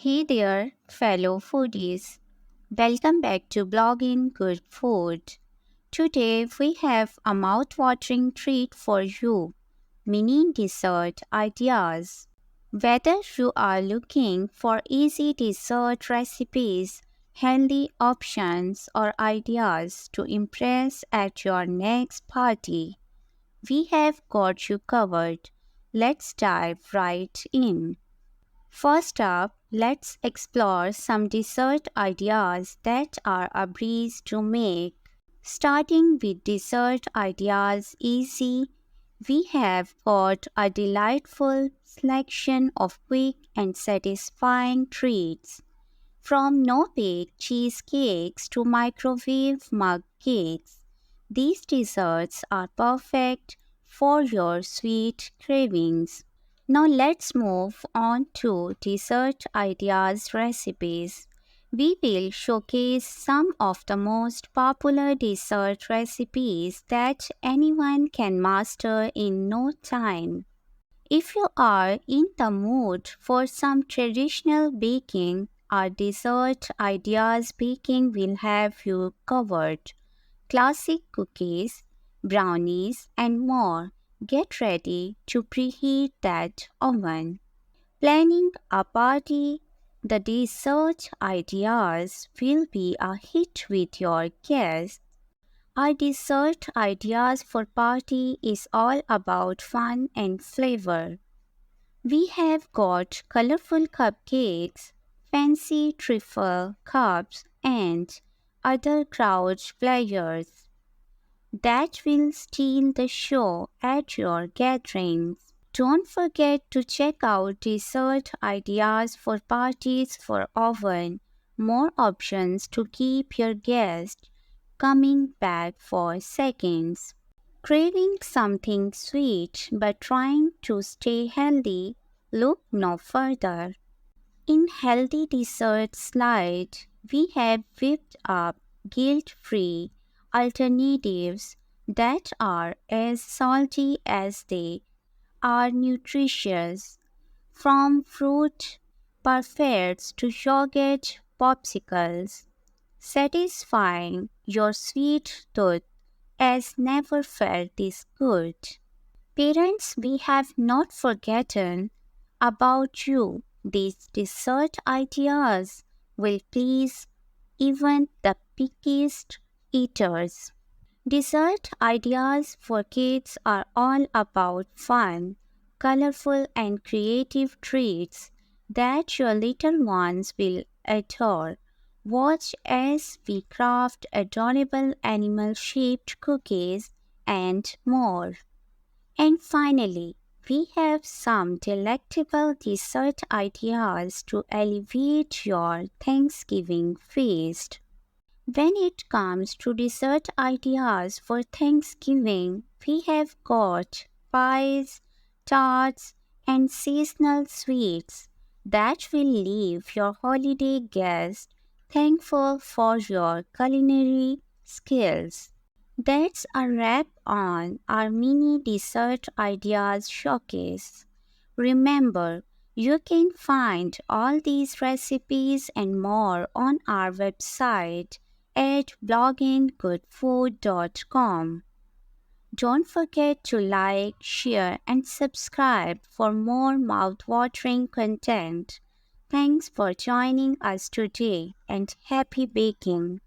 Hey there, fellow foodies. Welcome back to Blogging Good Food. Today we have a mouth-watering treat for you, mini dessert ideas. Whether you are looking for easy dessert recipes, healthy options, or ideas to impress at your next party, we have got you covered. Let's dive right in. First up, let's explore some dessert ideas that are a breeze to make. Starting with dessert ideas easy, we have got a delightful selection of quick and satisfying treats. From no-bake cheesecakes to microwave mug cakes, these desserts are perfect for your sweet cravings. Now let's move on to dessert ideas recipes. We will showcase some of the most popular dessert recipes that anyone can master in no time. If you are in the mood for some traditional baking, our dessert ideas baking will have you covered. Classic cookies, brownies, and more. Get ready to preheat that oven. Planning a party, the dessert ideas will be a hit with your guests. Our dessert ideas for party is all about fun and flavor. We have got colorful cupcakes, fancy trifle cups, and other crowd players that will steal the show at your gatherings. Don't forget to check out dessert ideas for parties for oven, more options to keep your guests coming back for seconds. Craving something sweet but trying to stay healthy? Look no further. In Healthy Dessert Slide, we have whipped up guilt-free alternatives that are as salty as they are nutritious. From fruit parfaits to yogurt popsicles, satisfying your sweet tooth as never felt this good. Parents, we have not forgotten about you. These dessert ideas will please even the pickiest eaters. Dessert ideas for kids are all about fun, colorful, and creative treats that your little ones will adore. Watch as we craft adorable animal shaped cookies and more. And finally, we have some delectable dessert ideas to elevate your Thanksgiving feast. When it comes to dessert ideas for Thanksgiving, we have got pies, tarts, and seasonal sweets that will leave your holiday guests thankful for your culinary skills. That's a wrap on our mini dessert ideas showcase. Remember, you can find all these recipes and more on our website at blogginggoodfood.com. Don't forget to like, share, and subscribe for more mouth-watering content. Thanks for joining us today and happy baking!